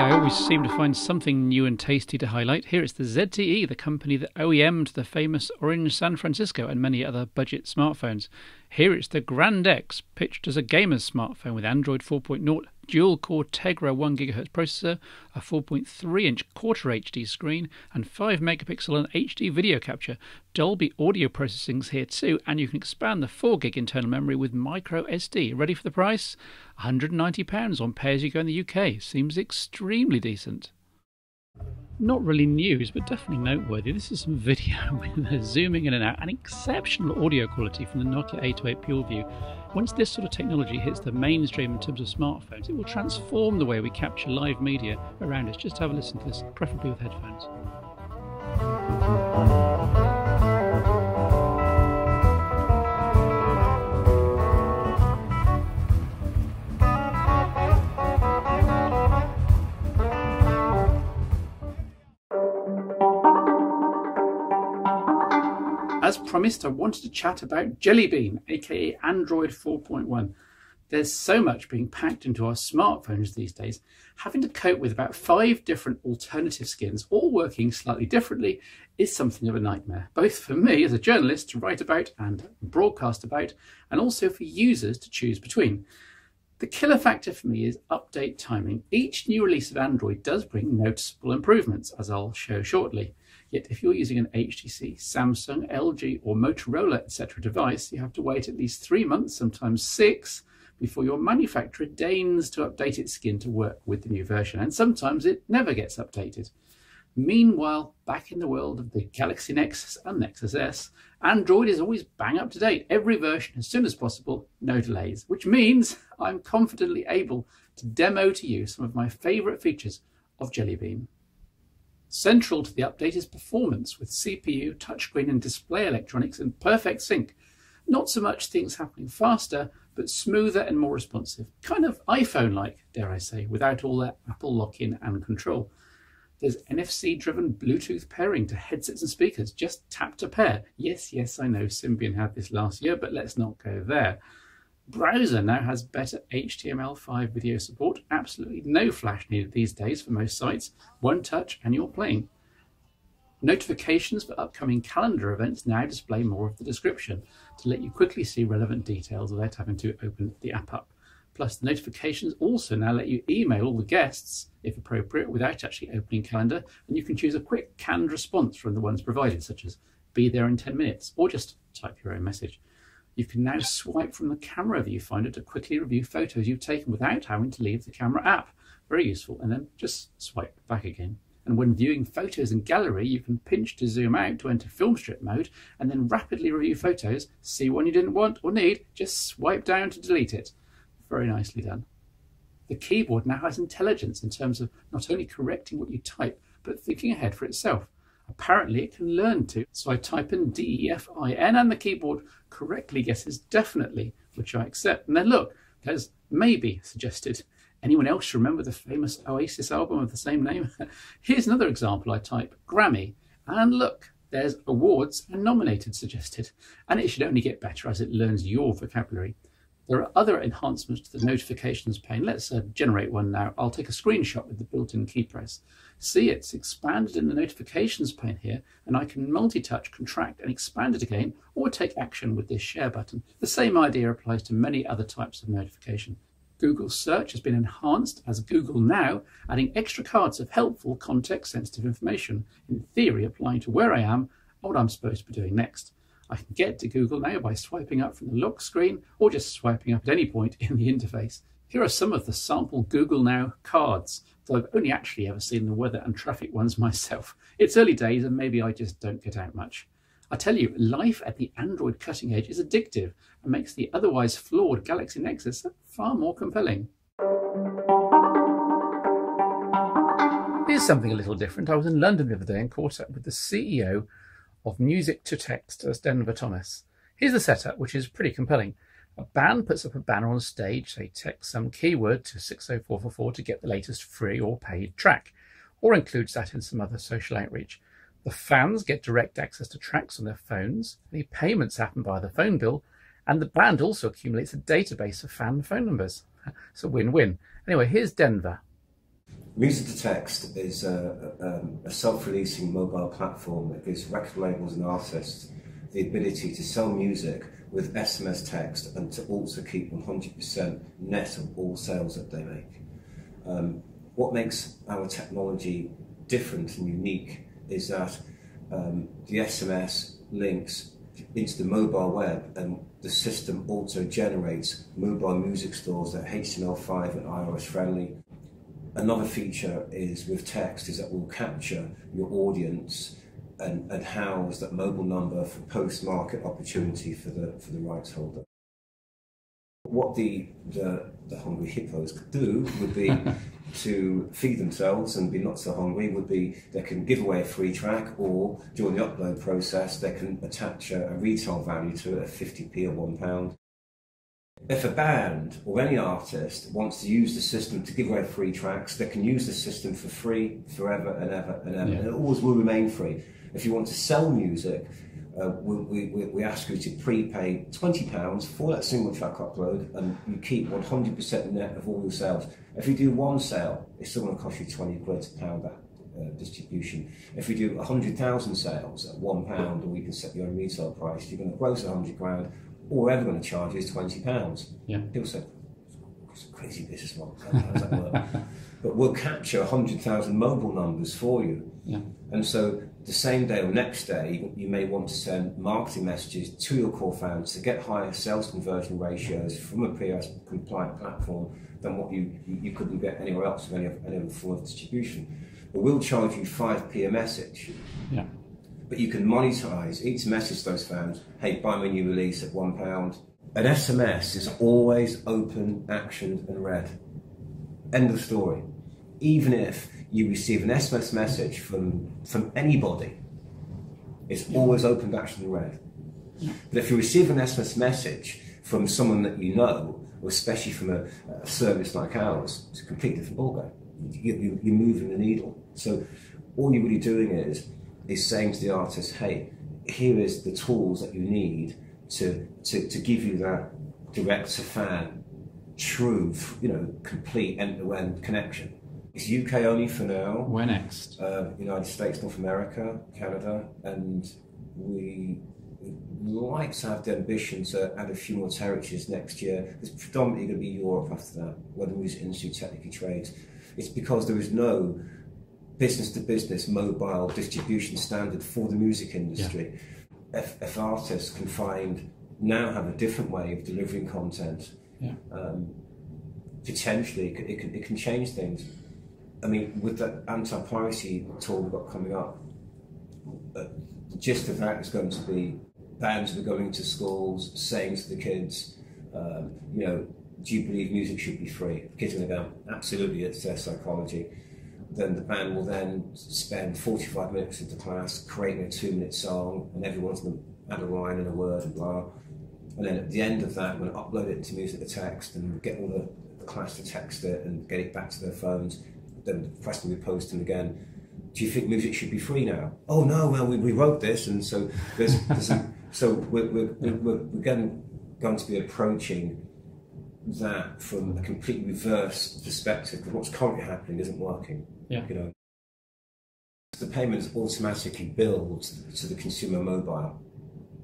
I always seem to find something new and tasty to highlight. Here it's the ZTE, the company that OEM'd the famous orange San Francisco and many other budget smartphones. Here it's the Grand X, pitched as a gamer's smartphone with Android 4.0, dual-core Tegra 1GHz processor, a 4.3-inch Quarter HD screen, and 5-megapixel and HD video capture. Dolby audio processing's here too, and you can expand the 4GB internal memory with micro SD. Ready for the price? £190 on pay-as-you-go in the UK. Seems extremely decent. Not really news, but definitely noteworthy. This is some video with zooming in and out and exceptional audio quality from the Nokia 808 PureView. Once this sort of technology hits the mainstream in terms of smartphones, it will transform the way we capture live media around us. Just have a listen to this, preferably with headphones. As promised, I wanted to chat about Jelly Bean, aka Android 4.1. There's so much being packed into our smartphones these days. Having to cope with about 5 different alternative skins, all working slightly differently, is something of a nightmare, both for me as a journalist to write about and broadcast about, and also for users to choose between. The killer factor for me is update timing. Each new release of Android does bring noticeable improvements, as I'll show shortly. Yet if you're using an HTC, Samsung, LG or Motorola etc. device, you have to wait at least 3 months, sometimes 6, before your manufacturer deigns to update its skin to work with the new version, and sometimes it never gets updated. Meanwhile, back in the world of the Galaxy Nexus and Nexus S, Android is always bang up to date, every version as soon as possible, no delays, which means I'm confidently able to demo to you some of my favourite features of Jelly Bean. Central to the update is performance, with CPU, touchscreen and display electronics in perfect sync. Not so much things happening faster, but smoother and more responsive. Kind of iPhone-like, dare I say, without all that Apple lock-in and control. There's NFC-driven Bluetooth pairing to headsets and speakers. Just tap to pair. Yes, I know Symbian had this last year, but let's not go there. Browser now has better HTML5 video support. Absolutely no flash needed these days for most sites. One touch and you're playing. Notifications for upcoming calendar events now display more of the description to let you quickly see relevant details without having to open the app up. Plus, the notifications also now let you email all the guests, if appropriate, without actually opening calendar, and you can choose a quick canned response from the ones provided, such as be there in 10 minutes, or just type your own message. You can now swipe from the camera viewfinder to quickly review photos you've taken without having to leave the camera app. Very useful, and then just swipe back again. And when viewing photos in gallery, you can pinch to zoom out to enter film strip mode, and then rapidly review photos, see one you didn't want or need, just swipe down to delete it. Very nicely done. The keyboard now has intelligence in terms of not only correcting what you type, but thinking ahead for itself. Apparently it can learn to. So I type in DEFIN and the keyboard correctly guesses definitely, which I accept. And then look, there's maybe suggested. Anyone else remember the famous Oasis album of the same name? Here's another example. I type Grammy and look, there's awards and nominated suggested. And it should only get better as it learns your vocabulary. There are other enhancements to the notifications pane. Let's generate one now. I'll take a screenshot with the built-in key press. See, it's expanded in the notifications pane here, and I can multi-touch, contract and expand it again, or take action with this share button. The same idea applies to many other types of notification. Google Search has been enhanced as Google Now, adding extra cards of helpful context-sensitive information, in theory applying to where I am and what I'm supposed to be doing next. I can get to Google Now by swiping up from the lock screen or just swiping up at any point in the interface. Here are some of the sample Google Now cards, though I've only actually ever seen the weather and traffic ones myself. It's early days and maybe I just don't get out much. I tell you, life at the Android cutting edge is addictive and makes the otherwise flawed Galaxy Nexus far more compelling. Here's something a little different. I was in London the other day and caught up with the CEO of Music2text as Denver Thomas. Here's the setup, which is pretty compelling. A band puts up a banner on stage, they text some keyword to 60444 to get the latest free or paid track, or includes that in some other social outreach. The fans get direct access to tracks on their phones, the payments happen via the phone bill, and the band also accumulates a database of fan phone numbers. It's a win-win. Anyway, here's Denver. Music2text is a self-releasing mobile platform that gives record labels and artists the ability to sell music with SMS text and to also keep 100% net of all sales that they make. What makes our technology different and unique is that the SMS links into the mobile web, and the system also generates mobile music stores that are HTML5 and iOS friendly. Another feature is with text is that we'll capture your audience and house that mobile number for post-market opportunity for the rights holder. What the hungry hippos could do would be to feed themselves and be not so hungry, would be they can give away a free track, or during the upload process they can attach a retail value to it of 50p or £1. If a band or any artist wants to use the system to give away free tracks, they can use the system for free forever and ever and ever. Yeah. And it always will remain free. If you want to sell music, we ask you to prepay £20 for that single track upload, and you keep 100% net of all your sales. If you do one sale, it's still going to cost you 20 quid to pound that distribution. If you do 100,000 sales at £1, or you can set your own retail price, you're going to gross 100 grand. All we're ever going to charge is £20. Yeah. People say, it's a crazy business model, how does that work? But we'll capture 100,000 mobile numbers for you. Yeah. And so the same day or next day, you may want to send marketing messages to your core fans to get higher sales conversion ratios from a POS compliant platform than what you couldn't get anywhere else with any other form of distribution. But we'll charge you 5p a message. Yeah. But you can monetize each message to those fans. Hey, buy my new release at £1. An SMS is always open, actioned and read. End of story. Even if you receive an SMS message from anybody, it's always open, actioned and read. But if you receive an SMS message from someone that you know, or especially from a service like ours, it's a completely different ballgame. You're moving the needle. So all you're really doing is saying to the artist, hey, here is the tools that you need to give you that direct to fan, true, complete end-to-end connection. It's UK only for now. Where next? United States, North America, Canada, and we like to have the ambition to add a few more territories next year. It's predominantly going to be Europe after that, where the music industry technically trades. It's because there is no business-to-business mobile distribution standard for the music industry. Yeah. If artists can now have a different way of delivering content, yeah. Potentially it can change things. I mean, with the anti-piracy tour we've got coming up, the gist of that is going to be bands will be going to schools, saying to the kids, do you believe music should be free? The kids are going to go, absolutely, it's their psychology. Then the band will then spend 45 minutes into class creating a 2-minute song, and everyone's going to add a line and a word and blah. And then at the end of that, we're going to upload it to Music2text and get all the class to text it and get it back to their phones. Then the question we post them again. Do you think music should be free now? Oh no, well we wrote this, and so so we're going to be approaching that from a completely reverse perspective, because what's currently happening isn't working. Yeah. The payments automatically billed to the consumer mobile.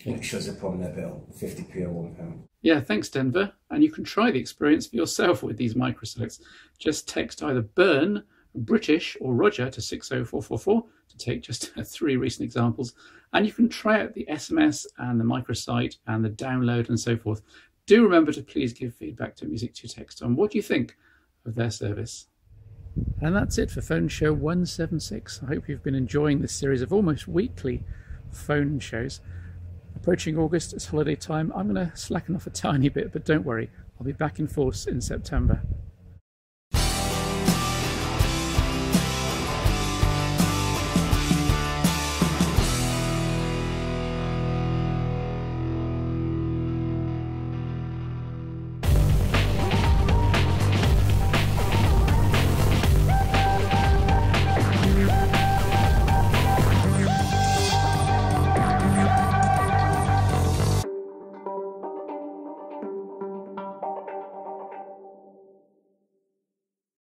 Yeah. It shows up on their bill, 50p or £1. Yeah, thanks Denver. And you can try the experience for yourself with these microselects. Just text either Burn, British or Roger to 60444 to take just 3 recent examples. And you can try out the SMS and the microsite and the download and so forth. Do remember to please give feedback to Music2text on what you think of their service. And that's it for phone show 176. I hope you've been enjoying this series of almost weekly phone shows. Approaching August, it's holiday time. I'm going to slacken off a tiny bit, but don't worry, I'll be back in force in September.